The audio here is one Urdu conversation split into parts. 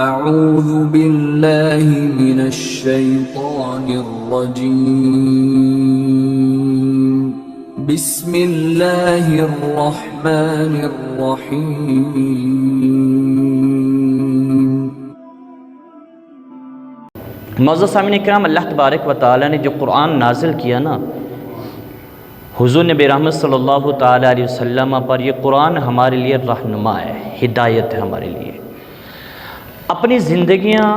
اعوذ باللہ من الشیطان الرجیم بسم اللہ الرحمن الرحیم۔ معزز سامعین اکرام، اللہ تبارک و تعالیٰ نے جو قرآن نازل کیا نا حضور نبی رحمت صلی اللہ تعالیٰ علیہ وسلم پر، یہ قرآن ہمارے لیے رہنما ہے، ہدایت ہے ہمارے لیے۔ اپنی زندگیاں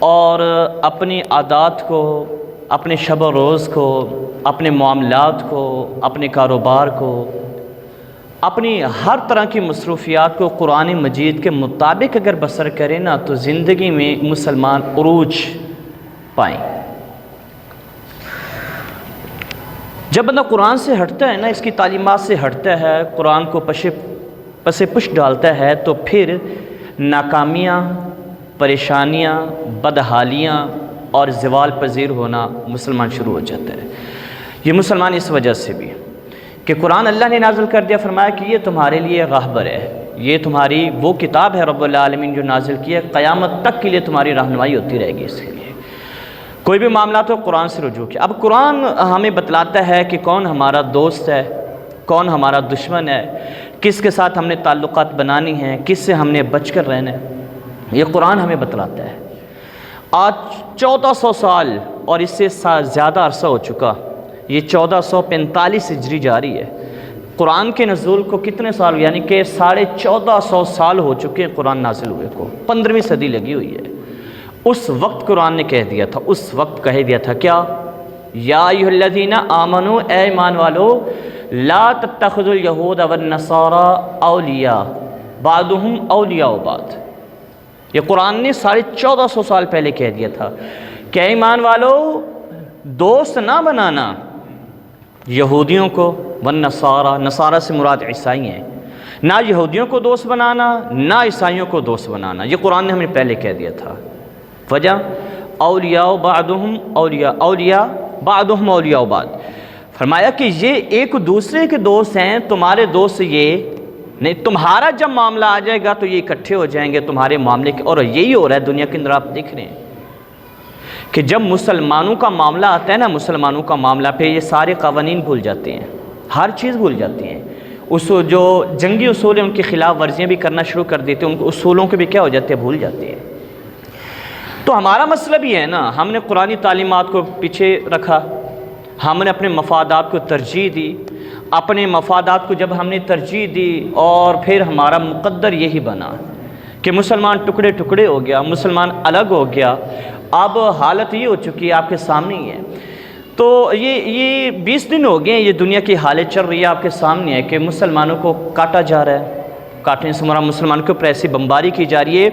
اور اپنی عادات کو، اپنے شب و روز کو، اپنے معاملات کو، اپنے کاروبار کو، اپنی ہر طرح کی مصروفیات کو قرآن مجید کے مطابق اگر بسر کریں نا تو زندگی میں مسلمان عروج پائیں۔ جب بندہ قرآن سے ہٹتا ہے نا، اس کی تعلیمات سے ہٹتا ہے، قرآن کو پس پش ڈالتا ہے، تو پھر ناکامیاں، پریشانیاں، بدحالیاں اور زوال پذیر ہونا مسلمان شروع ہو جاتا ہے۔ یہ مسلمان اس وجہ سے بھی کہ قرآن اللہ نے نازل کر دیا، فرمایا کہ یہ تمہارے لیے راہبر ہے، یہ تمہاری وہ کتاب ہے رب العالمین جو نازل کی ہے، قیامت تک کے لیے تمہاری رہنمائی ہوتی رہے گی۔ اس کے لیے کوئی بھی معاملات ہو قرآن سے رجوع کیا۔ اب قرآن ہمیں بتلاتا ہے کہ کون ہمارا دوست ہے، کون ہمارا دشمن ہے، کس کے ساتھ ہم نے تعلقات بنانی ہیں، کس سے ہم نے بچ کر رہنا ہے، یہ قرآن ہمیں بتلاتا ہے۔ آج 1400 سال اور اس سے زیادہ عرصہ ہو چکا، یہ 1445 ہجری جاری ہے۔ قرآن کے نزول کو کتنے سال، یعنی کہ 1450 سال ہو چکے ہیں قرآن نازل ہوئے کو، 15ویں صدی لگی ہوئی ہے۔ اس وقت قرآن نے کہہ دیا تھا، اس وقت کہہ دیا تھا کیا؟ یا ایھا الذین آمنوا، اے ایمان والو، لا تتخذوا الیہود والنصارى اولیاء بعضهم اولیاء بعض۔ یہ قرآن نے 1450 سال پہلے کہہ دیا تھا کہ اے ایمان والو، دوست نہ بنانا یہودیوں کو، والنصارى، نصارہ سے مراد عیسائی ہیں، نہ یہودیوں کو دوست بنانا، نہ عیسائیوں کو دوست بنانا، یہ قرآن نے ہمیں پہلے کہہ دیا تھا۔ وجہ اولیاء بعضهم اولیاء بعضهم اولیاء بعض، فرمایا کہ یہ ایک دوسرے کے دوست ہیں، تمہارے دوست یہ نہیں، تمہارا جب معاملہ آ جائے گا تو یہ اکٹھے ہو جائیں گے تمہارے معاملے کے۔ اور یہی ہو رہا ہے دنیا کے اندر، آپ دیکھ رہے ہیں کہ جب مسلمانوں کا معاملہ آتا ہے نا، مسلمانوں کا معاملہ پہ یہ سارے قوانین بھول جاتے ہیں، ہر چیز بھول جاتے ہیں، جو جنگی اصول ہیں ان کی خلاف ورزیاں بھی کرنا شروع کر دیتے ہیں، ان کو اصولوں کے بھی کیا ہو جاتے ہیں، بھول جاتے ہیں۔ تو ہمارا مسئلہ بھی ہے نا، ہم نے قرآنی تعلیمات کو پیچھے رکھا، ہم نے اپنے مفادات کو ترجیح دی، اپنے مفادات کو جب ہم نے ترجیح دی اور پھر ہمارا مقدر یہی بنا کہ مسلمان ٹکڑے ٹکڑے ہو گیا، مسلمان الگ ہو گیا۔ اب حالت یہ ہو چکی ہے، آپ کے سامنے ہی ہے۔ تو یہ 20 دن ہو گئے ہیں، یہ دنیا کی حالت چل رہی ہے، آپ کے سامنے ہے کہ مسلمانوں کو کاٹا جا رہا ہے، کاٹنے سے مراد مسلمانوں کے اوپر ایسی بمباری کی جا رہی ہے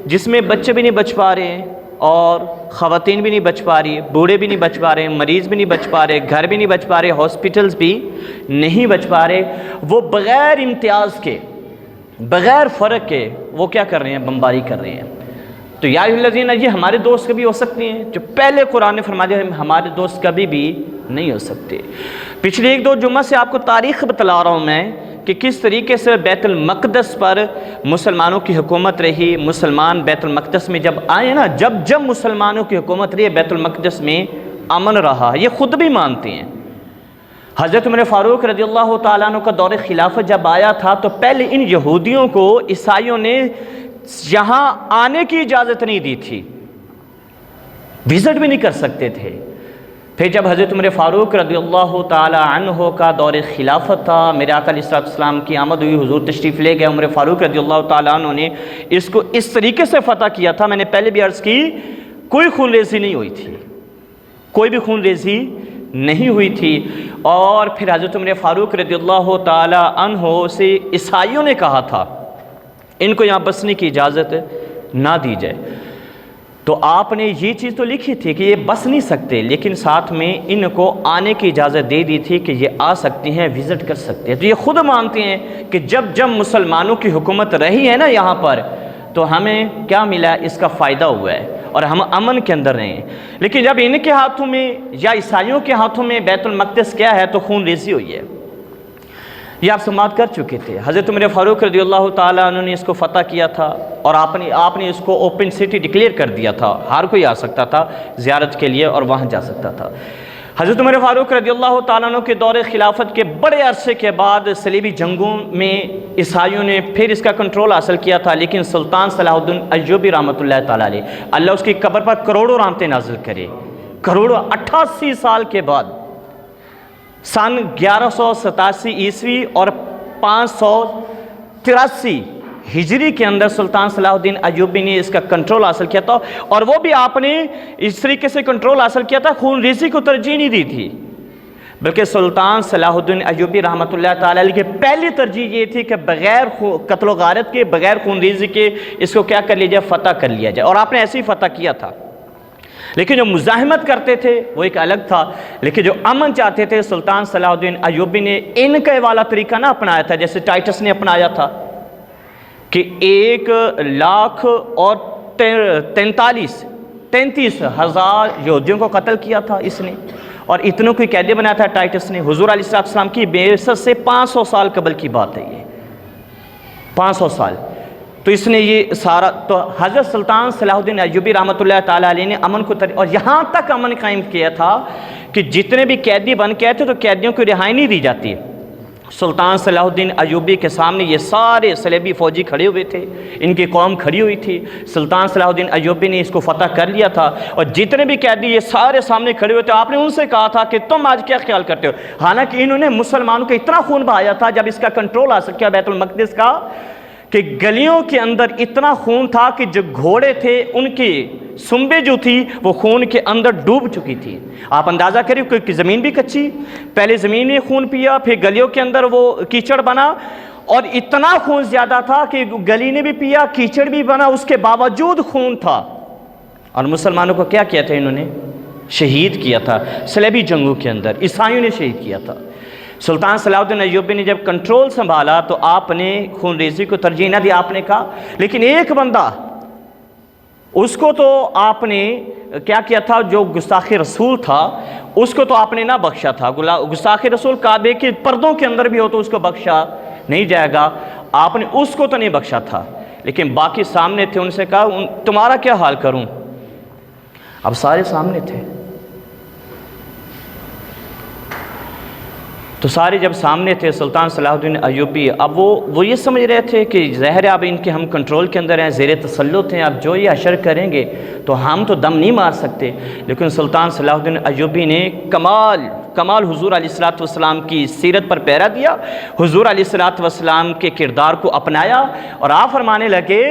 جس میں بچے بھی نہیں بچ پا رہے ہیں، اور خواتین بھی نہیں بچ پا رہی، بوڑھے بھی نہیں بچ پا رہے، مریض بھی نہیں بچ پا رہے، گھر بھی نہیں بچ پا رہے، ہاسپٹلز بھی نہیں بچ پا رہے۔ وہ بغیر امتیاز کے، بغیر فرق کے وہ کیا کر رہے ہیں، بمباری کر رہے ہیں۔ تو یا ایھا الذین، یہ ہمارے دوست کبھی ہو سکتے ہیں؟ جو پہلے قرآن نے فرما دیا ہمارے دوست کبھی بھی نہیں ہو سکتے۔ پچھلے 1-2 جمعہ سے آپ کو تاریخ بتلا رہا ہوں میں کہ کس طریقے سے بیت المقدس پر مسلمانوں کی حکومت رہی۔ مسلمان بیت المقدس میں جب آئے نا، جب مسلمانوں کی حکومت رہی، بیت المقدس میں امن رہا، یہ خود بھی مانتے ہیں۔ حضرت عمر فاروق رضی اللہ تعالیٰ عنہ کا دور خلافت جب آیا تھا تو پہلے ان یہودیوں کو عیسائیوں نے یہاں آنے کی اجازت نہیں دی تھی، وزٹ بھی نہیں کر سکتے تھے۔ پھر جب حضرت عمر فاروق رضی اللہ تعالی عنہ کا دور خلافت تھا، میرے آقا علیہ السلام کی آمد ہوئی، حضور تشریف لے گئے، عمر فاروق رضی اللہ تعالی عنہ نے اس کو اس طریقے سے فتح کیا تھا، میں نے پہلے بھی عرض کی، کوئی خون ریزی نہیں ہوئی تھی، کوئی بھی خون ریزی نہیں ہوئی تھی۔ اور پھر حضرت عمر فاروق رضی اللہ تعالی عنہ سے عیسائیوں نے کہا تھا ان کو یہاں بسنے کی اجازت نہ دی جائے، تو آپ نے یہ چیز تو لکھی تھی کہ یہ بس نہیں سکتے، لیکن ساتھ میں ان کو آنے کی اجازت دے دی تھی کہ یہ آ سکتی ہیں، وزٹ کر سکتے ہیں۔ تو یہ خود مانتے ہیں کہ جب مسلمانوں کی حکومت رہی ہے نا یہاں پر، تو ہمیں کیا ملا، اس کا فائدہ ہوا ہے اور ہم امن کے اندر رہے ہیں۔ لیکن جب ان کے ہاتھوں میں یا عیسائیوں کے ہاتھوں میں بیت المقدس کیا ہے تو خون ریزی ہوئی ہے۔ یہ آپ سماعت کر چکے تھے. حضرت عمر فاروق رضی اللہ تعالیٰ عنہ نے اس کو فتح کیا تھا اور آپ نے اس کو اوپن سٹی ڈکلیئر کر دیا تھا. ہر کوئی آ سکتا تھا زیارت کے لیے اور وہاں جا سکتا تھا. حضرت عمر فاروق رضی اللہ تعالیٰ عنہ کے دور خلافت کے بڑے عرصے کے بعد صلیبی جنگوں میں عیسائیوں نے پھر اس کا کنٹرول حاصل کیا تھا، لیکن سلطان صلاح الدین ایوبی رحمۃ اللہ تعالیٰ علیہ، اللہ اس کی قبر پر کروڑوں رحمتیں نازل کرے، کروڑوں 88 سال کے بعد سن 1187 عیسوی اور 583 ہجری کے اندر سلطان صلاح الدین ایوبی نے اس کا کنٹرول حاصل کیا تھا. اور وہ بھی آپ نے اس طریقے سے کنٹرول حاصل کیا تھا، خون ریزی کو ترجیح نہیں دی تھی، بلکہ سلطان صلاح الدین ایوبی رحمۃ اللہ تعالیٰ علیہ کی پہلی ترجیح یہ تھی کہ بغیر قتل و غارت کے، بغیر خون ریزی کے اس کو کیا کر لیا جائے، فتح کر لیا جائے. اور آپ نے ایسے ہی فتح کیا تھا. لیکن جو مزاحمت کرتے تھے وہ ایک الگ تھا، لیکن جو امن چاہتے تھے سلطان صلاح الدین ایوبی نے ان کا والا طریقہ نہ اپنایا تھا جیسے ٹائٹس نے اپنایا تھا کہ 1,33,000 یہودیوں کو قتل کیا تھا اس نے، اور اتنوں کو قیدی بنایا تھا ٹائٹس نے. حضور علیہ السلام کی بعثت سے 500 سال قبل کی بات ہے، یہ 500 سال. تو اس نے یہ سارا، تو حضرت سلطان صلاح الدین ایوبی رحمۃ اللہ تعالیٰ علیہ نے امن کو اور یہاں تک امن قائم کیا تھا کہ جتنے بھی قیدی بن کے آئے تھے تو قیدیوں کو رہائی نہیں دی جاتی. سلطان صلاح الدین ایوبی کے سامنے یہ سارے صلیبی فوجی کھڑے ہوئے تھے، ان کی قوم کھڑی ہوئی تھی. سلطان صلاح الدین ایوبی نے اس کو فتح کر لیا تھا اور جتنے بھی قیدی یہ سارے سامنے کھڑے ہوئے تھے. آپ نے ان سے کہا تھا کہ تم آج کیا خیال کرتے ہو؟ حالانکہ انہوں نے مسلمانوں کا اتنا خون بہایا تھا جب اس کا کنٹرول حاصل کیا بیت المقدس کا، کہ گلیوں کے اندر اتنا خون تھا کہ جو گھوڑے تھے ان کی سنبے جو تھی وہ خون کے اندر ڈوب چکی تھی. آپ اندازہ کریں کہ زمین بھی کچی، پہلے زمین میں خون پیا، پھر گلیوں کے اندر وہ کیچڑ بنا، اور اتنا خون زیادہ تھا کہ گلی نے بھی پیا، کیچڑ بھی بنا، اس کے باوجود خون تھا. اور مسلمانوں کو کیا کیا تھا؟ انہوں نے شہید کیا تھا صلیبی جنگوں کے اندر، عیسائیوں نے شہید کیا تھا. سلطان صلاح الدین ایوبی نے جب کنٹرول سنبھالا تو آپ نے خون ریزی کو ترجیح نہ دی. آپ نے کہا لیکن ایک بندہ، اس کو تو آپ نے کیا کیا تھا، جو گستاخ رسول تھا اس کو تو آپ نے نہ بخشا تھا. گستاخ رسول کعبے کے پردوں کے اندر بھی ہو تو اس کو بخشا نہیں جائے گا. آپ نے اس کو تو نہیں بخشا تھا، لیکن باقی سامنے تھے. ان سے کہا تمہارا کیا حال کروں؟ اب سارے سامنے تھے تو سارے جب سامنے تھے سلطان صلاح الدین ایوبی، اب وہ یہ سمجھ رہے تھے کہ ظاہر اب ان کے ہم کنٹرول کے اندر ہیں، زیر تسلط ہیں، اب جو یہ حشر کریں گے تو ہم تو دم نہیں مار سکتے. لیکن سلطان صلاح الدین ایوبی نے کمال حضور علیہ السلام کی سیرت پر پیرا دیا، حضور علیہ السلام کے کردار کو اپنایا، اور آپ فرمانے لگے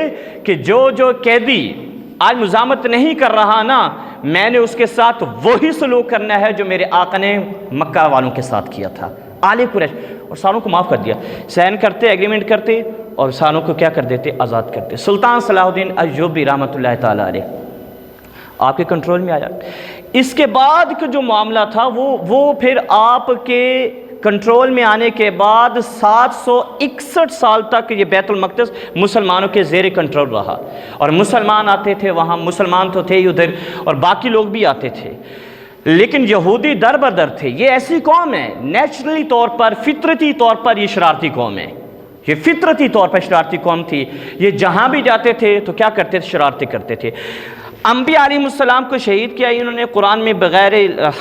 کہ جو قیدی آج مزاحمت نہیں کر رہا نا، میں نے اس کے ساتھ وہی سلوک کرنا ہے جو میرے آقا نے مکہ والوں کے ساتھ کیا تھا، آل قریش. اور ساروں کو معاف کر دیا، سائن کرتے، ایگریمنٹ کرتے، اور ساروں کو کیا کر دیتے؟ آزاد کرتے. سلطان صلاح الدین ایوبی رحمۃ اللہ تعالیٰ علیہ آپ کے کنٹرول میں آیا. اس کے بعد کا جو معاملہ تھا وہ پھر آپ کے کنٹرول میں آنے کے بعد 761 سال تک یہ بیت المقدس مسلمانوں کے زیر کنٹرول رہا. اور مسلمان آتے تھے وہاں، مسلمان تو تھے ہی ادھر، اور باقی لوگ بھی آتے تھے، لیکن یہودی در بدر تھے. یہ ایسی قوم ہے نیچرلی طور پر، فطرتی طور پر یہ شرارتی قوم ہے. یہ فطرتی طور پر شرارتی قوم تھی. یہ جہاں بھی جاتے تھے تو کیا کرتے تھے؟ شرارتی کرتے تھے. انبیاء علیہ السلام کو شہید کیا انہوں نے قرآن میں بغیر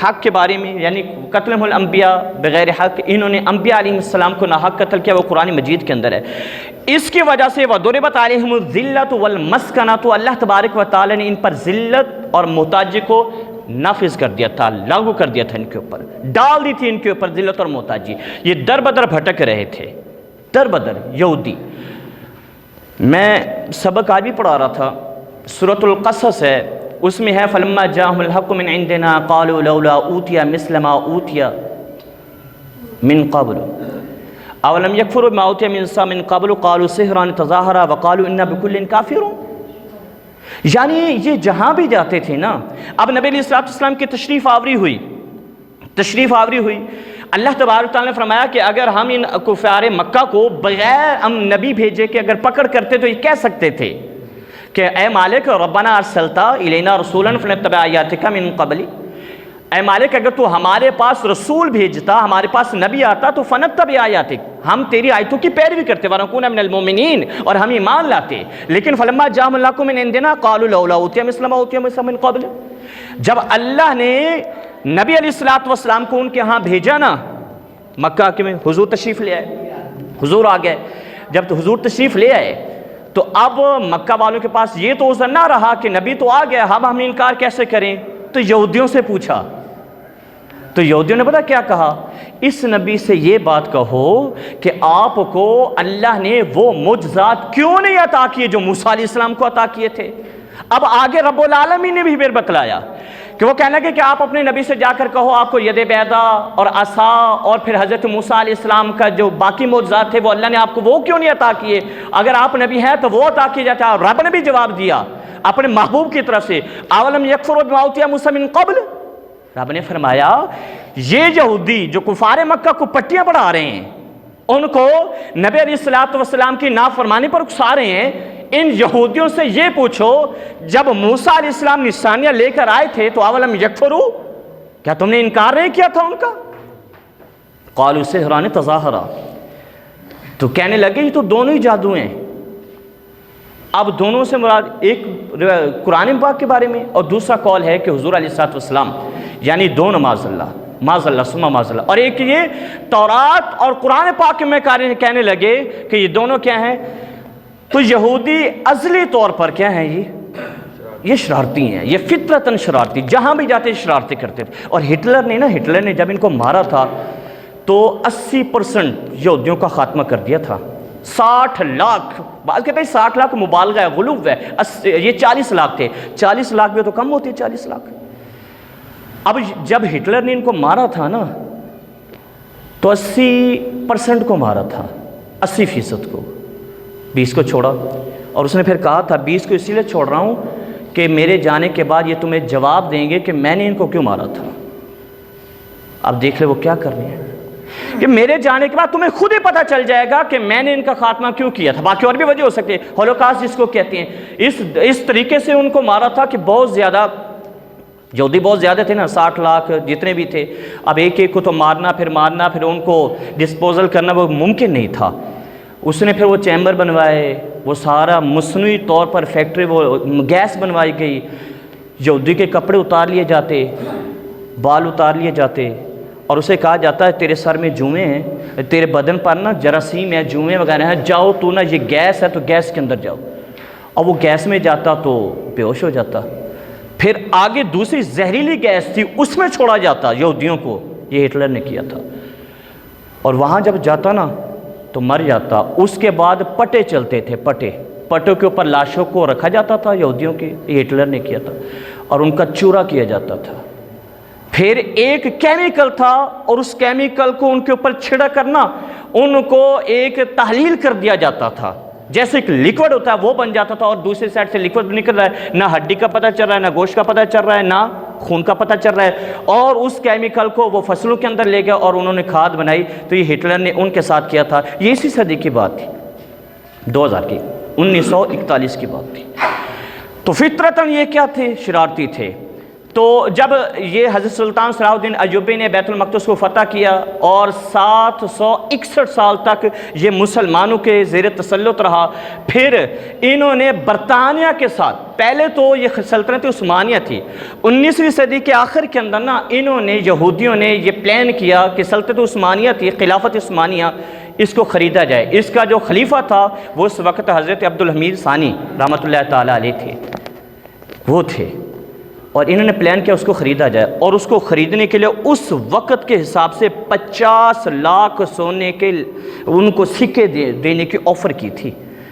حق کے بارے میں، یعنی قتلهم الانبیاء بغیر حق. انہوں نے انبیاء علیہ السلام کو ناحق قتل کیا، وہ قرآن مجید کے اندر ہے. اس کی وجہ سے وَضُرِبَتْ عَلَيْهِمُ الذِّلَّةُ وَالْمَسْكَنَةُ، اللہ تبارک و تعالی نے ان پر ذلت اور محتاجی کو نافذ کر دیا تھا، لاگو کر دیا تھا، ان کے اوپر ڈال دی تھی، ان کے اوپر ذلت اور محتاجی. یہ در بدر بھٹک رہے تھے، در بدر یہودی. میں سبق آج بھی پڑھا رہا تھا، سورۃ القصص ہے، اس میں ہے فَلَمَّا جَاءَهُمُ الْحَقُّ مِنْ عِنْدِنَا قَالُوا لَوْلَا أُوتِيَ مِثْلَ مَا أُوتِيَ مِنْ قَبْلُ أَوَلَمْ يَكْفُرُوا بِمَا أُوتِيَ مُوسَىٰ مِنْ قَبْلُ قَالُوا سِحْرَانِ تَظَاهَرَا وَقَالُوا إِنَّا بِكُلٍّ كَافِرُونَ. یعنی یہ جہاں بھی جاتے تھے نا، اب نبی علیہ السلام کی تشریف آوری ہوئی. اللہ تبارک تعالیٰ نے فرمایا کہ اگر ہم ان کفار مکہ کو بغیر ہم نبی بھیجے کے اگر پکڑ کرتے تو یہ کہہ سکتے تھے کہ اے مالک ربنا ارسلتا الینا رسولا فنتبع آیاتک من قبل، اے مالک اگر تو ہمارے پاس رسول بھیجتا، ہمارے پاس نبی آتا تو فنتبع آیاتک، ہم تیری آیتوں کی پیروی کرتے، ونکون من المؤمنین، اور ہم ایمان لاتے، لیکن فلما جاءہم الحق من عندنا قالوا لولا اوتی مثل ما اوتی موسیٰ من قبل، جب اللہ نے نبی علیہ السلام کو ان کے ہاں بھیجا نا مکہ کے میں، حضور تشریف لے آئے، حضور آ گئے، جب تو حضور تشریف لے آئے تو اب مکہ والوں کے پاس یہ تو عذر نہ رہا کہ نبی تو آ گیا، ہم انکار کیسے کریں، تو یہودیوں سے پوچھا، تو یہودیوں نے پتا کیا کہا، اس نبی سے یہ بات کہو کہ آپ کو اللہ نے وہ معجزات کیوں نہیں عطا کیے جو موسیٰ علیہ السلام کو عطا کیے تھے۔ اب آگے رب العالمین نے بھی پھر بتلایا کہ وہ کہنے لگے کہ آپ اپنے نبی سے جا کر کہو آپ کو ید بیضا اور عصا اور پھر حضرت موسیٰ علیہ السلام کا جو باقی معجزات تھے وہ اللہ نے آپ کو وہ کیوں نہیں عطا کیے، اگر آپ نبی ہیں تو وہ عطا کیے جاتے ہیں۔ رب نے بھی جواب دیا اپنے محبوب کی طرف سے، اولم یکفروا بما اوتی موسیٰ من قبل، رب نے فرمایا یہ یہودی جو کفار مکہ کو پٹیاں پڑھا رہے ہیں، ان کو نبی علیہ السلام کی نافرمانی پر اکسا رہے ہیں، ان یہودیوں سے یہ پوچھو جب موسیٰ علیہ السلام نشانیاں لے کر آئے تھے تو اولم یکفروا، کیا تم نے انکار نہیں کیا تھا ان کا؟ قالوا سحران تظاہرا، تو کہنے لگے یہ تو دونوں ہی جادو ہیں۔ اب دونوں سے مراد ایک قرآن پاک کے بارے میں اور دوسرا قول ہے کہ حضور علیہ السلام، یعنی دونوں معاذ اللہ ثم معاذ اللہ، اور ایک یہ تورات اور قرآن پاک میں کہنے لگے کہ یہ دونوں کیا ہیں، تو یہودی ازلی طور پر کیا ہیں، یہ شرارتی ہیں، یہ فطرتاً شرارتی، جہاں بھی جاتے شرارتی کرتے تھے۔ اور ہٹلر نے جب ان کو مارا تھا تو 80% یہودیوں کا خاتمہ کر دیا تھا۔ 60 لاکھ، بعض کہتے ہیں 60 لاکھ مبالغہ ہے، غلو ہے، یہ 40 لاکھ تھے، 40 لاکھ بھی تو کم ہوتی ہے 40 لاکھ۔ اب جب ہٹلر نے ان کو مارا تھا نا تو 80% کو مارا تھا، 80% کو، 20 کو چھوڑا، اور اس نے پھر کہا تھا 20 کو اسی لیے چھوڑ رہا ہوں کہ میرے جانے کے بعد یہ تمہیں جواب دیں گے کہ میں نے ان کو کیوں مارا تھا۔ اب دیکھ لے وہ کیا کر رہے ہیں کہ میرے جانے کے بعد تمہیں خود ہی پتہ چل جائے گا کہ میں نے ان کا خاتمہ کیوں کیا تھا۔ باقی اور بھی وجہ ہو سکتی ہے، ہولوکاسٹ جس کو کہتے ہیں، اس طریقے سے ان کو مارا تھا کہ بہت زیادہ یہودی بہت زیادہ تھے نا، 60 لاکھ جتنے بھی تھے، اب ایک ایک کو تو مارنا پھر ان کو ڈسپوزل کرنا وہ ممکن نہیں تھا۔ اس نے پھر وہ چیمبر بنوائے، وہ سارا مصنوعی طور پر فیکٹری، وہ گیس بنوائی گئی، یہودی کے کپڑے اتار لیے جاتے، بال اتار لیے جاتے، اور اسے کہا جاتا ہے تیرے سر میں جوئیں ہیں، تیرے بدن پر نا جراثیم ہے، جوئیں وغیرہ ہیں، جاؤ تو نا یہ گیس ہے تو گیس کے اندر جاؤ، اور وہ گیس میں جاتا تو بے ہوش ہو جاتا۔ پھر آگے دوسری زہریلی گیس تھی، اس میں چھوڑا جاتا یہودیوں کو، یہ ہٹلر نے کیا تھا، اور وہاں جب جاتا نا تو مر جاتا۔ اس کے بعد پٹے چلتے تھے، پٹوں کے اوپر لاشوں کو رکھا جاتا تھا یہودیوں کی، یہ ہٹلر نے کیا تھا، اور ان کا چورا کیا جاتا تھا۔ پھر ایک کیمیکل تھا، اور اس کیمیکل کو ان کے اوپر چھڑک کرنا، ان کو ایک تحلیل کر دیا جاتا تھا، جیسے ایک لیکوڈ ہوتا ہے وہ بن جاتا تھا، اور دوسری سائڈ سے لیکوڈ نکل رہا ہے، نہ ہڈی کا پتہ چل رہا ہے، نہ گوشت کا پتہ چل رہا ہے، نہ خون کا پتہ چل رہا ہے، اور اس کیمیکل کو وہ فصلوں کے اندر لے گیا اور انہوں نے کھاد بنائی۔ تو یہ ہٹلر نے ان کے ساتھ کیا تھا، یہ اسی صدی کی بات تھی، 2000 کی، 1941 کی بات تھی۔ تو فطرتاً یہ کیا تھے، شرارتی تھے۔ تو جب یہ حضرت سلطان صلاح الدین ایوبی نے بیت المقدس کو فتح کیا اور 761 سال تک یہ مسلمانوں کے زیر تسلط رہا، پھر انہوں نے برطانیہ کے ساتھ، پہلے تو یہ سلطنت عثمانیہ تھی، 19ویں صدی کے آخر کے اندر نا انہوں نے، یہودیوں نے یہ پلان کیا کہ سلطنت عثمانیہ تھی، خلافت عثمانیہ، اس کو خریدا جائے۔ اس کا جو خلیفہ تھا وہ اس وقت حضرت عبدالحمید ثانی رحمۃ اللہ تعالیٰ علیہ تھے، وہ تھے، اور انہوں نے پلان کیا اس کو خریدا جائے، اور اس کو خریدنے کے لیے اس وقت کے حساب سے 50 لاکھ سونے کے ان کو سکے دینے کی آفر کی تھی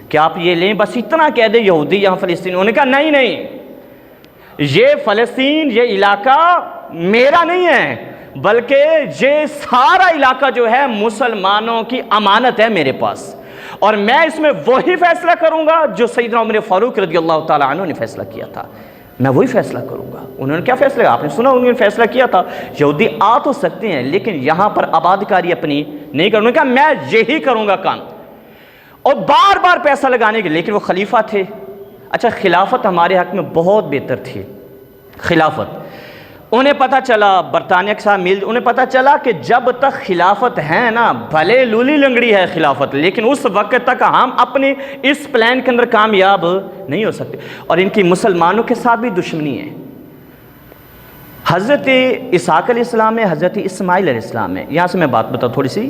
کہ آپ یہ لیں، بس اتنا کہہ دیں یہودی یہاں فلسطین۔ انہوں نے کہا نہیں، یہ فلسطین، یہ علاقہ میرا نہیں ہے، بلکہ یہ سارا علاقہ جو ہے مسلمانوں کی امانت ہے میرے پاس، اور میں اس میں وہی فیصلہ کروں گا جو سیدنا عمر فاروق رضی اللہ تعالیٰ عنہ نے فیصلہ کیا تھا، میں وہی فیصلہ کروں گا۔ انہوں نے کیا فیصلہ کیا؟ آپ نے سنا، انہوں نے فیصلہ کیا تھا یہودی آ تو سکتے ہیں لیکن یہاں پر آباد کاری اپنی نہیں کروں گا، میں یہی کروں گا کام، اور بار بار پیسہ لگانے کے، لیکن وہ خلیفہ تھے۔ اچھا، خلافت ہمارے حق میں بہت بہتر تھی، خلافت انہیں پتہ چلا برطانیہ کے ساتھ میل، انہیں پتہ چلا کہ جب تک خلافت ہے نا، بھلے لولی لنگڑی ہے خلافت، لیکن اس وقت تک ہم اپنے اس پلان کے اندر کامیاب نہیں ہو سکتے۔ اور ان کی مسلمانوں کے ساتھ بھی دشمنی ہے۔ حضرت اسحاق علیہ السلام ہے، حضرت اسماعیل علیہ السلام ہے۔ یہاں سے میں بات بتاؤں تھوڑی سی۔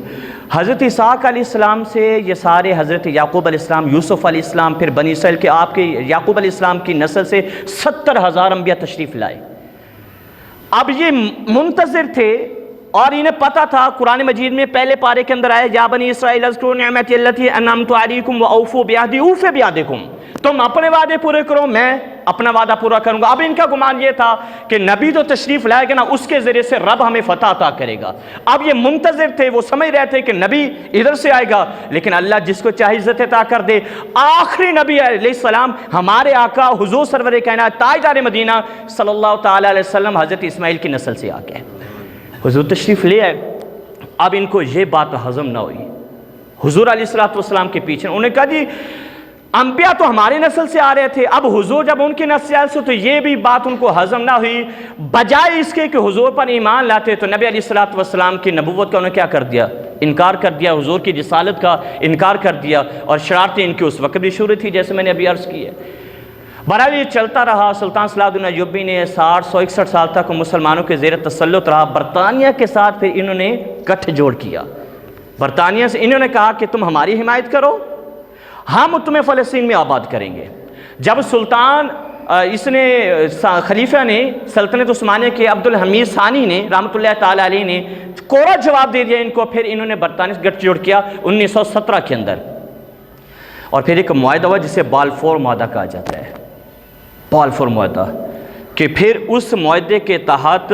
حضرت اسحاق علیہ السلام سے یہ سارے حضرت یعقوب علیہ السلام، یوسف علیہ السلام، پھر بنی اسرائیل کے آپ کے یعقوب علیہ السلام کی نسل سے 70,000 انبیاء تشریف لائے۔ اب یہ منتظر تھے اور انہیں پتا تھا، قرآن مجید میں پہلے پارے کے اندر آیا یا بنی اسرائیل اذکروا نعمتی التی انعمت علیکم واوفوا بعہدی اوف بعہدکم، تم اپنے وعدے پورے کرو، میں اپنا وعدہ پورا کروں گا۔ اب ان کا گمان یہ تھا کہ نبی تو تشریف لائے گا نا، اس کے ذریعے سے رب ہمیں فتح عطا کرے گا۔ اب یہ منتظر تھے، وہ سمجھ رہے تھے کہ نبی ادھر سے آئے گا، لیکن اللہ جس کو چاہے عزت عطا کر دے۔ آخری نبی علیہ السلام ہمارے آقا حضور سرور کائنات تاجدار مدینہ صلی اللہ تعالیٰ علیہ وسلم حضرت اسماعیل کی نسل سے آ گئے، حضور تشریف لے آئے۔ اب ان کو یہ بات ہضم نہ ہوئی، حضور علیہ السلام کے پیچھے انہوں نے کہا جی انبیاء تو ہماری نسل سے آ رہے تھے، اب حضور جب ان کی نسل سے، تو یہ بھی بات ان کو ہضم نہ ہوئی۔ بجائے اس کے کہ حضور پر ایمان لاتے تو نبی علیہ السلام کی نبوت کا انہوں نے کیا کر دیا؟ انکار کر دیا، حضور کی رسالت کا انکار کر دیا، اور شرارتیں ان کی اس وقت بھی شروع تھی جیسے میں نے ابھی عرض کی ہے۔ بہرحال یہ چلتا رہا۔ سلطان صلاح الدین ایوبی نے 161 سال تک مسلمانوں کے زیر تسلط رہا۔ برطانیہ کے ساتھ پھر انہوں نے گٹھ جوڑ کیا۔ برطانیہ سے انہوں نے کہا کہ تم ہماری حمایت کرو، ہم تمہیں فلسطین میں آباد کریں گے۔ جب سلطان خلیفہ نے سلطنت عثمانیہ کے عبد الحمید ثانی نے رحمۃ اللہ تعالیٰ علیہ نے کوڑا جواب دے دیا ان کو، پھر انہوں نے برطانیہ سے گٹھ جوڑ کیا 1917 کے اندر، اور پھر ایک معاہدہ ہوا جسے بالفور معاہدہ کہا جاتا ہے، بالفور معاہدہ، کہ پھر اس معاہدے کے تحت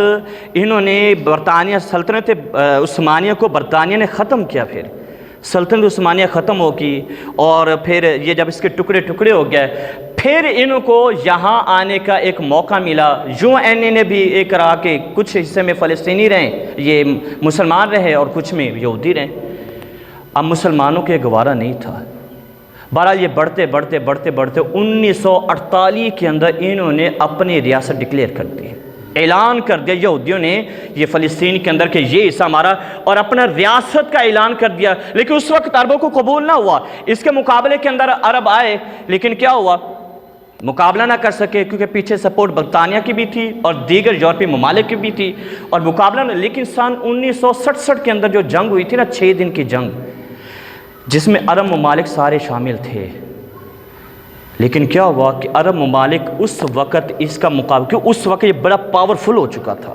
انہوں نے برطانیہ سلطنت عثمانیہ کو برطانیہ نے ختم کیا۔ پھر سلطنت عثمانیہ ختم ہو گئی، اور پھر یہ جب اس کے ٹکڑے ٹکڑے ہو گئے، پھر ان کو یہاں آنے کا ایک موقع ملا۔ یوں نے بھی ایک رہا کہ کچھ حصے میں فلسطینی رہیں، یہ مسلمان رہے، اور کچھ میں یہودی رہیں۔ اب مسلمانوں کے گوارا نہیں تھا۔ بہرحال یہ بڑھتے بڑھتے بڑھتے بڑھتے 1948 کے اندر انہوں نے اپنی ریاست ڈکلیئر کر دی، اعلان کر دیا یہودیوں نے یہ فلسطین کے اندر کہ یہ حصہ ہمارا، اور اپنا ریاست کا اعلان کر دیا۔ لیکن اس وقت عربوں کو قبول نہ ہوا، اس کے مقابلے کے اندر عرب آئے، لیکن کیا ہوا؟ مقابلہ نہ کر سکے، کیونکہ پیچھے سپورٹ برطانیہ کی بھی تھی اور دیگر یورپی ممالک کی بھی تھی، اور مقابلہ نہ۔ لیکن سن 1967 کے اندر جو جنگ ہوئی تھی نا، 6 دن کی جنگ، جس میں عرب ممالک سارے شامل تھے، لیکن کیا ہوا کہ عرب ممالک اس وقت اس کا مقابلہ، کیوں اس وقت یہ بڑا پاورفل ہو چکا تھا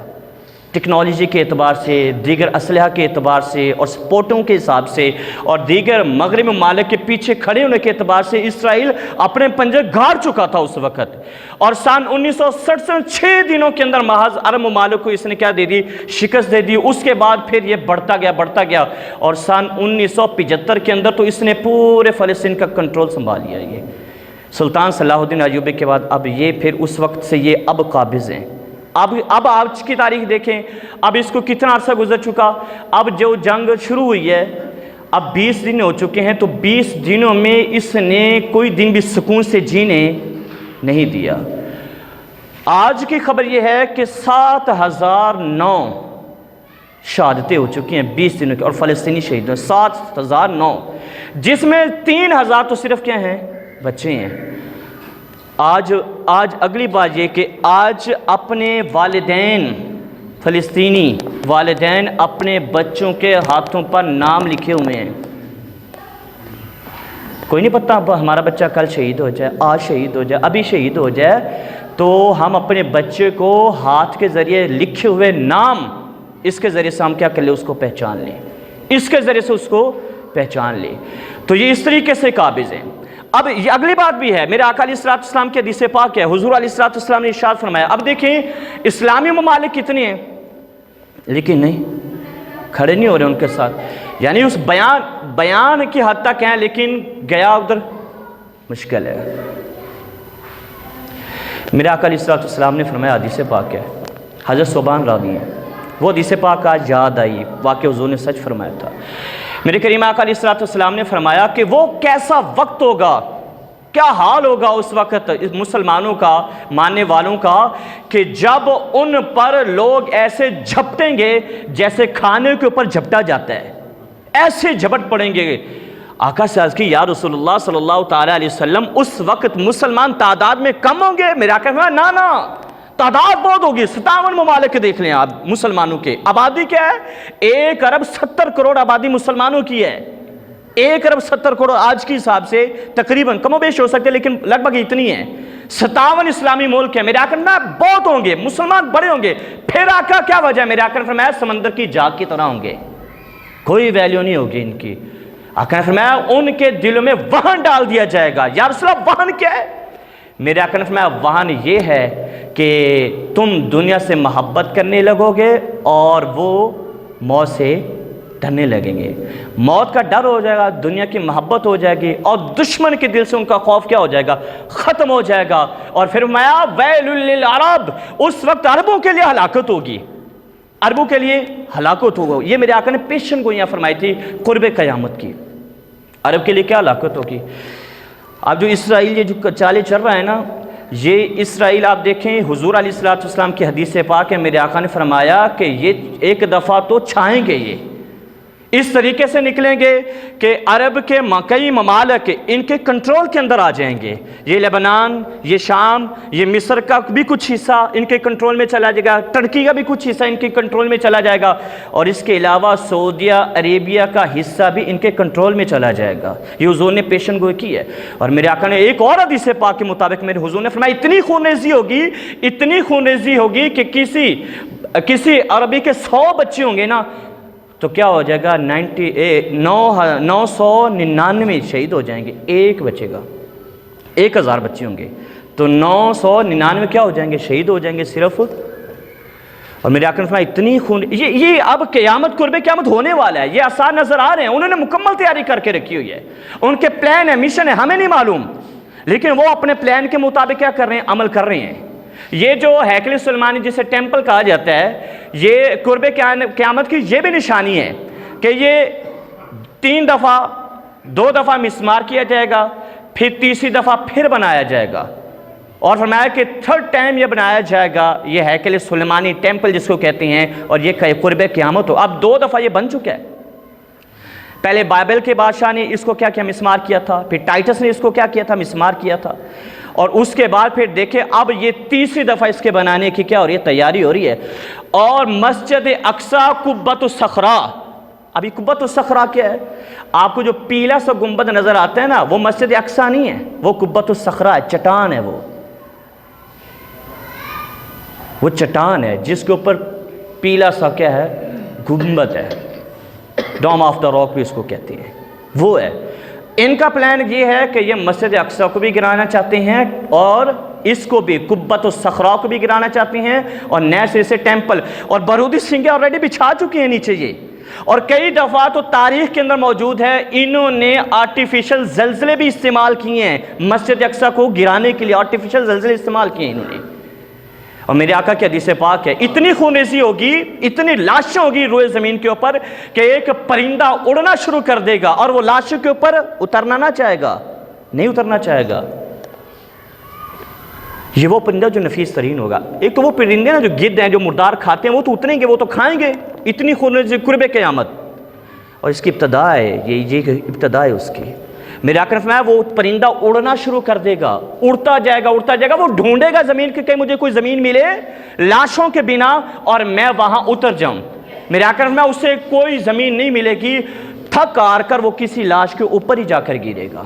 ٹیکنالوجی کے اعتبار سے، دیگر اسلحہ کے اعتبار سے، اور سپورٹوں کے حساب سے، اور دیگر مغربی ممالک کے پیچھے کھڑے ہونے کے اعتبار سے اسرائیل اپنے پنجے گاڑ چکا تھا اس وقت۔ اور سن 1967 میں 6 دنوں کے اندر محض عرب ممالک کو اس نے کیا دے دی؟ شکست دے دی۔ اس کے بعد پھر یہ بڑھتا گیا، اور سن 1975 کے اندر تو اس نے پورے فلسطین کا کنٹرول سنبھال لیا۔ یہ سلطان صلاح الدین ایوبی کے بعد اب یہ پھر اس وقت سے یہ اب قابض ہیں۔ اب آج کی تاریخ دیکھیں، اب اس کو کتنا عرصہ گزر چکا۔ اب جو جنگ شروع ہوئی ہے، اب 20 دن ہو چکے ہیں، تو 20 دنوں میں اس نے کوئی دن بھی سکون سے جینے نہیں دیا۔ آج کی خبر یہ ہے کہ 7009 شہادتیں ہو چکی ہیں 20 دنوں کی، اور فلسطینی شہیدوں 7009، جس میں 3000 تو صرف کیا ہیں؟ بچے ہیں۔ آج اگلی بات یہ کہ آج اپنے والدین، فلسطینی والدین اپنے بچوں کے ہاتھوں پر نام لکھے ہوئے ہیں۔ کوئی نہیں پتہ اب ہمارا بچہ کل شہید ہو جائے، آج شہید ہو جائے، ابھی شہید ہو جائے، تو ہم اپنے بچے کو ہاتھ کے ذریعے لکھے ہوئے نام، اس کے ذریعے سے ہم کیا کر لیں؟ اس کو پہچان لیں، اس کے ذریعے سے اس کو پہچان لیں۔ تو یہ اس طریقے سے قابض ہیں۔ اب یہ اگلی بات بھی ہے، میرے آقا علیہ السلام کی حدیث پاک ہے، حضور علیہ السلام نے ارشاد فرمایا۔ اب دیکھیں اسلامی ممالک کتنے ہیں، لیکن نہیں کھڑے نہیں ہو رہے ان کے ساتھ، یعنی اس بیان کی حد تک ہیں، لیکن گیا ادھر مشکل ہے۔ میرے آقا علیہ السلام نے فرمایا، حدیث پاک ہے، حضرت صوبان راوی ہیں، وہ حدیث پاک آج یاد آئی، واقعہ حضور نے سچ فرمایا تھا۔ میرے کریم آقا علیہ السلام نے فرمایا کہ وہ کیسا وقت ہوگا کیا حال ہوگا اس وقت مسلمانوں کا، ماننے والوں کا، کہ جب ان پر لوگ ایسے جھپٹیں گے جیسے کھانے کے اوپر جھپٹا جاتا ہے، ایسے جھپٹ پڑیں گے۔ آقا سے عرض کی یا رسول اللہ صلی اللہ تعالیٰ علیہ وسلم اس وقت مسلمان تعداد میں کم ہوں گے؟ میرا آقا فرمایا نا تعداد بہت ہوگی، 57 ممالک دیکھ لیں آپ مسلمانوں کے، آبادی کیا ہے؟ 1 ارب 70 کروڑ آبادی مسلمانوں کی ہے، 1 ارب 70 کروڑ آج کی حساب سے تقریباً، کم و بیش ہو سکتے لیکن لگ بھگ اتنی ہیں۔ 57 اسلامی ملک ہیں، میرے آقا نے بہت ہوں گے، مسلمان بڑے ہوں گے۔ پھر آقا کیا وجہ ہے؟ میرے آقا نے فرمایا سمندر کی جاگ کی طرح ہوں گے، کوئی ویلیو نہیں ہوگی ان کی۔ آقا نے فرمایا ان کے دلوں میں وہن ڈال دیا جائے گا۔ یا رسول اللہ وہن کیا ہے؟ میرے آقا نے فرمایا وہن یہ ہے کہ تم دنیا سے محبت کرنے لگو گے اور وہ موت سے ڈرنے لگیں گے، موت کا ڈر ہو جائے گا، دنیا کی محبت ہو جائے گی، اور دشمن کے دل سے ان کا خوف کیا ہو جائے گا؟ ختم ہو جائے گا۔ اور پھر فرمایا ویل للعرب، اس وقت عربوں کے لیے ہلاکت ہوگی، عربوں کے لیے ہلاکت ہوگا۔ یہ میرے آقا نے پیشن گوئیاں فرمائی تھی قرب قیامت کی، عرب کے لیے کیا ہلاکت ہوگی۔ اب جو اسرائیل یہ جو چالے چل رہا ہے نا، یہ اسرائیل آپ دیکھیں حضور علیہ السلام کی حدیث پاک ہے، میرے آقا نے فرمایا کہ یہ ایک دفعہ تو چھائیں گے، یہ اس طریقے سے نکلیں گے کہ عرب کے کئی ممالک ان کے کنٹرول کے اندر آ جائیں گے۔ یہ لبنان، یہ شام، یہ مصر کا بھی کچھ حصہ ان کے کنٹرول میں چلا جائے گا، ترکی کا بھی کچھ حصہ ان کے کنٹرول میں چلا جائے گا، اور اس کے علاوہ سعودیہ عربیہ کا حصہ بھی ان کے کنٹرول میں چلا جائے گا۔ یہ حضور نے پیشن گوئی کی ہے۔ اور میرے آقا نے ایک اور حدیث پاک کے مطابق میرے حضور نے فرمایا اتنی خونریزی ہوگی، اتنی خونریزی ہوگی کہ کسی عربی کے 100 بچے ہوں گے نا تو کیا ہو جائے گا؟ 999 شہید ہو جائیں گے، ایک بچے گا، 1000 بچے ہوں گے تو 999 کیا ہو جائیں گے؟ شہید ہو جائیں گے صرف۔ اور میرے آقا نے فرمایا اتنی خون، یہ اب قیامت، قرب قیامت ہونے والا ہے، یہ آثار نظر آ رہے ہیں، انہوں نے مکمل تیاری کر کے رکھی ہوئی ہے، ان کے پلان ہے، مشن ہے، ہمیں نہیں معلوم، لیکن وہ اپنے پلان کے مطابق کیا کر رہے ہیں؟ عمل کر رہے ہیں۔ یہ جو ہیکل سلیمانی جسے ٹیمپل کہا جاتا ہے، یہ قرب قیامت کی یہ بھی نشانی ہے کہ یہ 3 دفعہ، 2 دفعہ مسمار کیا جائے گا، پھر تیسری دفعہ پھر بنایا جائے گا، اور فرمایا کہ 3rd ٹائم یہ بنایا جائے گا، یہ ہیکل سلیمانی ٹیمپل جس کو کہتے ہیں، اور یہ قرب قیامت ہو۔ اب 2 دفعہ یہ بن چکا ہے۔ پہلے بائبل کے بادشاہ نے اس کو کیا کیا؟ مسمار کیا تھا، پھر ٹائٹس نے اس کو کیا کیا تھا؟ مسمار کیا تھا، اور اس کے بعد پھر دیکھیں اب یہ تیسری دفعہ اس کے بنانے کی کیا ہو رہی ہے؟ تیاری ہو رہی ہے۔ اور مسجد اقصی قبۃ الصخرہ، ابھی قبۃ الصخرہ کیا ہے؟ آپ کو جو پیلا سا گنبد نظر آتا ہے نا، وہ مسجد اقصی نہیں ہے، وہ قبۃ الصخرہ ہے، چٹان ہے، وہ چٹان ہے جس کے اوپر پیلا سا کیا ہے؟ گنبد ہے، ڈوم آف دا راک بھی اس کو کہتے ہیں، وہ ہے۔ ان کا پلان یہ ہے کہ یہ مسجد اقصی کو بھی گرانا چاہتے ہیں، اور اس کو بھی قبۃ الصخرہ کو بھی گرانا چاہتے ہیں، اور نئے سرے سے ٹیمپل، اور بارودی سنگیں آلریڈی بچھا چکی ہیں نیچے یہ، اور کئی دفعہ تو تاریخ کے اندر موجود ہے انہوں نے آرٹیفیشل زلزلے بھی استعمال کیے ہیں مسجد اقصی کو گرانے کے لیے، آرٹیفیشل زلزلے استعمال کیے ہیں انہوں نے۔ اور میرے آقا کی حدیث پاک ہے اتنی خونریزی ہوگی، اتنی لاشیں ہوگی روئے زمین کے اوپر کہ ایک پرندہ اڑنا شروع کر دے گا اور وہ لاشوں کے اوپر اترنا نہ چاہے گا، نہیں اترنا چاہے گا۔ یہ وہ پرندہ جو نفیس ترین ہوگا۔ ایک تو وہ پرندے نا جو گدھ ہیں، جو مردار کھاتے ہیں، وہ تو اتریں گے، وہ تو کھائیں گے، اتنی خونریزی قرب قیامت، اور اس کی ابتدا ہے، یہ ابتدا ہے اس کی۔ میرے آقا نے فرمایا وہ پرندہ اڑنا شروع کر دے گا، اڑتا جائے گا، اڑتا جائے گا، وہ ڈھونڈے گا زمین کہ کہیں مجھے کوئی زمین ملے لاشوں کے بنا اور میں وہاں اتر جاؤں۔ میرے آقا نے فرمایا اسے کوئی زمین نہیں ملے گی، تھک ہار کر وہ کسی لاش کے اوپر ہی جا کر گرے گا۔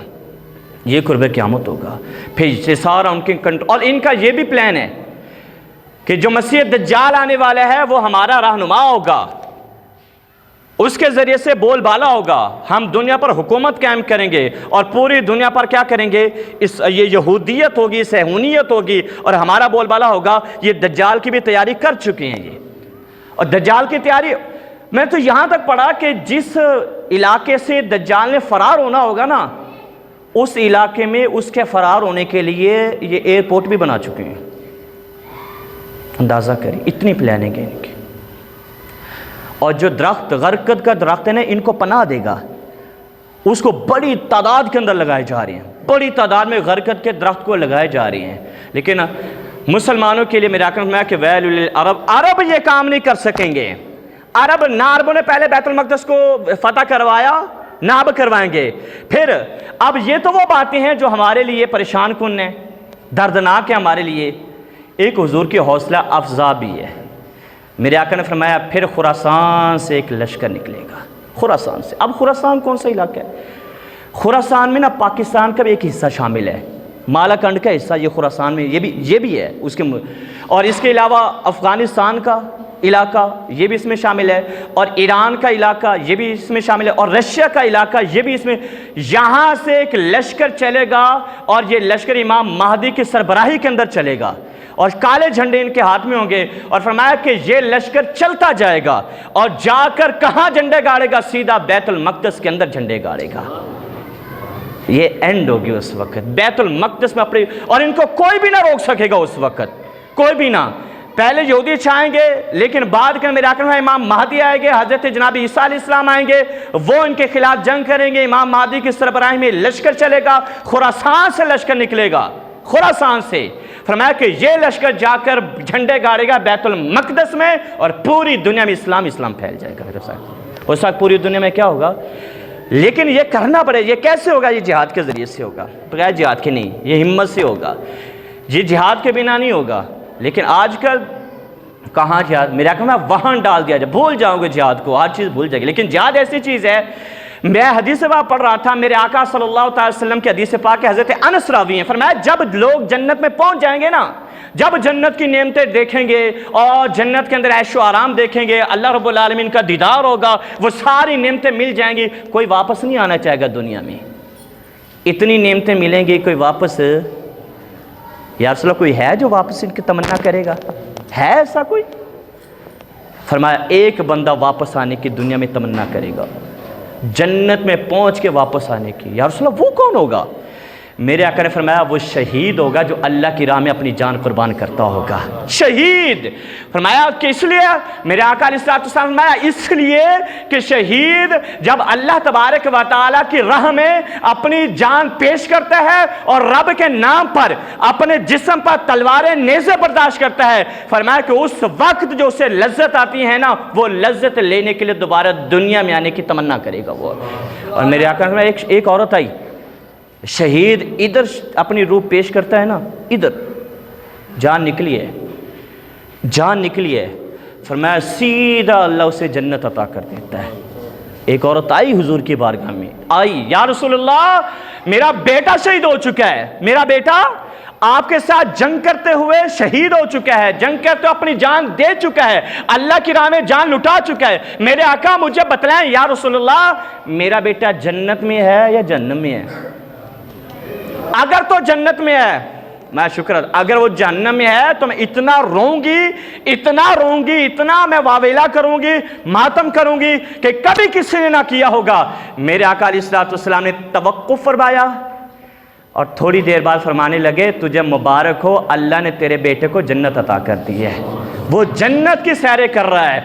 یہ قرب قیامت ہوگا۔ پھر سے سارا ان کے کنٹرول، اور ان کا یہ بھی پلان ہے کہ جو مسیح دجال آنے والا ہے وہ ہمارا رہنما ہوگا، اس کے ذریعے سے بول بالا ہوگا، ہم دنیا پر حکومت قائم کریں گے اور پوری دنیا پر کیا کریں گے؟ یہ یہودیت ہوگی، صہیونیت ہوگی، اور ہمارا بول بالا ہوگا۔ یہ دجال کی بھی تیاری کر چکے ہیں یہ، اور دجال کی تیاری میں تو یہاں تک پڑھا کہ جس علاقے سے دجال نے فرار ہونا ہوگا نا، اس علاقے میں اس کے فرار ہونے کے لیے یہ ایئرپورٹ بھی بنا چکے ہیں۔ اندازہ کریں اتنی پلاننگ ہے ان کی۔ اور جو درخت غرقد کا درخت ہے نا، ان کو پناہ دے گا، اس کو بڑی تعداد کے اندر لگائے جا رہے ہیں۔ بڑی تعداد میں غرقت کے درخت کو لگائے جا رہے ہیں، لیکن مسلمانوں کے لیے میرا کہنا ہے کہ ویل للعرب، عرب یہ کام نہیں کر سکیں گے۔ عرب نہ عربوں نے پہلے بیت المقدس کو فتح کروایا، نہ اب کروائیں گے۔ پھر اب یہ تو وہ باتیں ہیں جو ہمارے لیے پریشان کن ہیں، دردناک ہے ہمارے لیے، ایک حضور کی حوصلہ افزا بھی ہے۔ میرے آقا نے فرمایا پھر خراسان سے ایک لشکر نکلے گا، خراسان سے۔ اب خراسان کون سا علاقہ ہے؟ خراسان میں نا پاکستان کا بھی ایک حصہ شامل ہے، مالا کنڈ کا حصہ یہ خراسان میں یہ بھی ہے اس کے، اور اس کے علاوہ افغانستان کا علاقہ یہ بھی اس میں شامل ہے، اور ایران کا علاقہ یہ بھی اس میں شامل ہے، اور رشیا کا علاقہ یہ بھی اس میں۔ یہاں سے ایک لشکر چلے گا، اور یہ لشکر امام مہدی کی سربراہی کے اندر چلے گا، اور کالے جھنڈے ان کے ہاتھ میں ہوں گے، اور فرمایا کہ یہ لشکر چلتا جائے گا اور جا کر کہاں جھنڈے گاڑے گا؟ سیدھا بیت المقدس کے اندر جھنڈے گاڑے گا۔ یہ اینڈ ہوگی اس وقت بیت المقدس میں اپنی، اور ان کو کوئی بھی نہ روک سکے گا اس وقت، کوئی بھی نہ۔ پہلے یہودی چھائیں گے، لیکن بعد کے میرے آقا امام مہدی آئیں گے، حضرت جناب عیسیٰ علیہ السلام آئیں گے، وہ ان کے خلاف جنگ کریں گے۔ امام مہدی کی سربراہی میں لشکر چلے گا، خراسان سے لشکر نکلے گا، خراسان سے۔ فرمایا کہ یہ لشکر جا کر جھنڈے گاڑے گا بیت المقدس میں، اور پوری دنیا میں اسلام پھیل جائے گا۔ اس وقت پوری دنیا میں کیا ہوگا؟ لیکن یہ کرنا پڑے، یہ کیسے ہوگا؟ یہ جہاد کے ذریعے سے ہوگا، بغیر جہاد کے نہیں، یہ ہمت سے ہوگا، یہ جہاد کے بنا نہیں ہوگا۔ لیکن آج کل کہاں جہاد؟ میرا کہنا وہاں ڈال دیا جائے، بھول جاؤ گے جہاد کو، ہر چیز بھول جائے گی۔ لیکن جہاد ایسی چیز ہے، میں حدیث پاک پڑھ رہا تھا، میرے آقا صلی اللہ علیہ وسلم کی حدیث پاک کے حضرت انس راوی ہیں، فرمایا جب لوگ جنت میں پہنچ جائیں گے نا، جب جنت کی نعمتیں دیکھیں گے اور جنت کے اندر عیش و آرام دیکھیں گے، اللہ رب العالمین کا دیدار ہوگا، وہ ساری نعمتیں مل جائیں گی، کوئی واپس نہیں آنا چاہے گا دنیا میں۔ اتنی نعمتیں ملیں گی، کوئی واپس، یا رسول اللہ کوئی ہے جو واپس ان کی تمنا کرے گا؟ ہے ایسا کوئی؟ فرمایا ایک بندہ واپس آنے کی دنیا میں تمنا کرے گا، جنت میں پہنچ کے واپس آنے کی۔ یا رسول اللہ وہ کون ہوگا؟ میرے آقا نے فرمایا وہ شہید ہوگا جو اللہ کی راہ میں اپنی جان قربان کرتا ہوگا، شہید۔ فرمایا کہ اس لیے میرے آقا علیہ الصلوۃ والسلام فرمایا اس لیے کہ شہید جب اللہ تبارک و تعالیٰ کی راہ میں اپنی جان پیش کرتا ہے اور رب کے نام پر اپنے جسم پر تلواریں نیزے برداشت کرتا ہے، فرمایا کہ اس وقت جو اسے لذت آتی ہے نا، وہ لذت لینے کے لیے دوبارہ دنیا میں آنے کی تمنا کرے گا وہ۔ اور میرے آقا نے فرمایا ایک عورت آئی، شہید ادھر اپنی روح پیش کرتا ہے نا، ادھر جان نکلی ہے، جان نکلی ہے، فرمایا سیدھا اللہ اسے جنت عطا کر دیتا ہے۔ ایک عورت آئی حضور کی بارگاہ میں، آئی، یا رسول اللہ میرا بیٹا شہید ہو چکا ہے، میرا بیٹا آپ کے ساتھ جنگ کرتے ہوئے شہید ہو چکا ہے، جنگ کرتے ہوئے اپنی جان دے چکا ہے، اللہ کی راہ میں جان لٹا چکا ہے، میرے آقا مجھے بتلائیں یا رسول اللہ میرا بیٹا جنت میں ہے یا جہنم میں ہے؟ اگر تو جنت میں ہے میں شکر، اگر وہ جہنم میں ہے تو میں اتنا روں گی، اتنا میں واویلا کروں گی، ماتم کروں گی کہ کبھی کسی نے نہ کیا ہوگا۔ میرے آقا علیہ الصلوۃ والسلام نے توقف فرمایا اور تھوڑی دیر بعد فرمانے لگے تجھے مبارک ہو، اللہ نے تیرے بیٹے کو جنت عطا کر دی ہے، وہ جنت کی سیریں کر رہا ہے،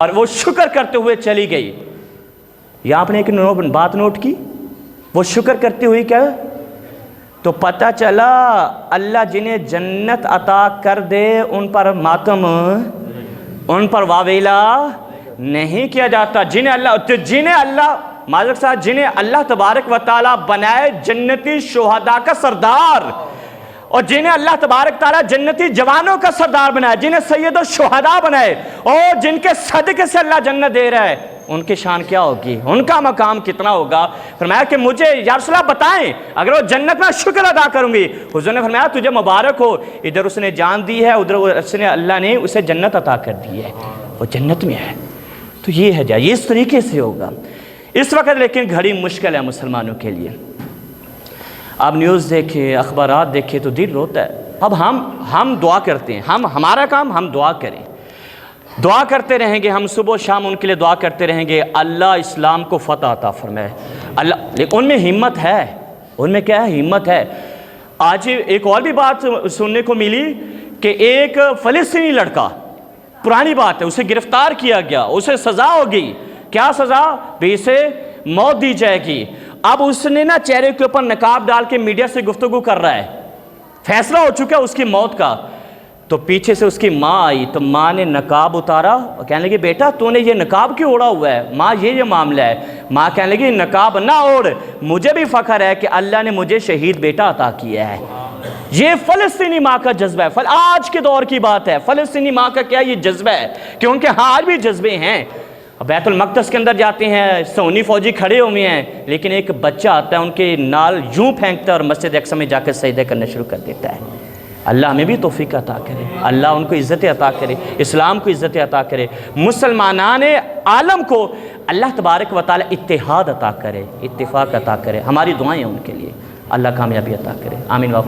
اور وہ شکر کرتے ہوئے چلی گئی۔ یہاں آپ نے ایک بات نوٹ کی، وہ شکر کرتی ہوئی کیا؟ تو پتہ چلا اللہ جنہیں جنت عطا کر دے ان پر ماتم، ان پر واویلا نہیں کیا جاتا، جنہیں اللہ تبارک و تعالیٰ بنائے جنتی شہداء کا سردار، اور جنہیں اللہ تبارک تعالیٰ جنتی جوانوں کا سردار بنائے، جنہیں سید الشہداء بنائے، اور جن کے صدقے سے اللہ جنت دے رہا ہے، ان کی شان کیا ہوگی، ان کا مقام کتنا ہوگا؟ فرمایا کہ مجھے یا رسول اللہ بتائیں اگر وہ جنت میں شکر ادا کروں گی۔ حضور نے فرمایا تجھے مبارک ہو، ادھر اس نے جان دی ہے، ادھر اس نے اللہ نے اسے جنت عطا کر دی ہے، وہ جنت میں ہے۔ تو یہ ہے جائے، اس طریقے سے ہوگا اس وقت۔ لیکن گھڑی مشکل ہے مسلمانوں کے لیے، آپ نیوز دیکھیں، اخبارات دیکھیں تو دل روتا ہے۔ اب ہم دعا کرتے ہیں، ہمارا کام ہم دعا کریں، دعا کرتے رہیں گے، ہم صبح و شام ان کے لیے دعا کرتے رہیں گے، اللہ اسلام کو فتح عطا فرمائے اللہ۔ لیکن ان میں ہمت ہے، ان میں کیا ہے؟ ہمت ہے۔ آج ایک اور بھی بات سننے کو ملی کہ ایک فلسطینی لڑکا، پرانی بات ہے، اسے گرفتار کیا گیا، اسے سزا ہو گئی، کیا سزا؟ بھی اسے موت دی جائے گی۔ اب اس نے نا چہرے کے اوپر نقاب ڈال کے میڈیا سے گفتگو کر رہا ہے، فیصلہ ہو چکا ہے اس کی موت کا، تو پیچھے سے اس کی ماں آئی، تو ماں نے نقاب اتارا اور کہنے لگی بیٹا تو نے یہ نقاب کیوں اوڑا ہوا ہے؟ ماں یہ معاملہ ہے۔ ماں کہنے لگی نقاب نہ اوڑ، مجھے بھی فخر ہے کہ اللہ نے مجھے شہید بیٹا عطا کیا ہے۔ یہ فلسطینی ماں کا جذبہ ہے، آج کے دور کی بات ہے، فلسطینی ماں کا کیا یہ جذبہ ہے، کیونکہ ہاں آج بھی جذبے ہیں۔ بیت المقدس کے اندر جاتے ہیں، سونی فوجی کھڑے ہوئے ہیں، لیکن ایک بچہ آتا ہے ان کے نال یوں پھینکتا ہے اور مسجد اقصی میں جا کے سجدے کرنا شروع کر دیتا ہے۔ اللہ ہمیں بھی توفیق عطا کرے، اللہ ان کو عزت عطا کرے، اسلام کو عزت عطا کرے، مسلمانان عالم کو اللہ تبارک و تعالی اتحاد عطا کرے، اتفاق عطا کرے۔ ہماری دعائیں ہیں ان کے لیے، اللہ کامیابی عطا کرے، آمین و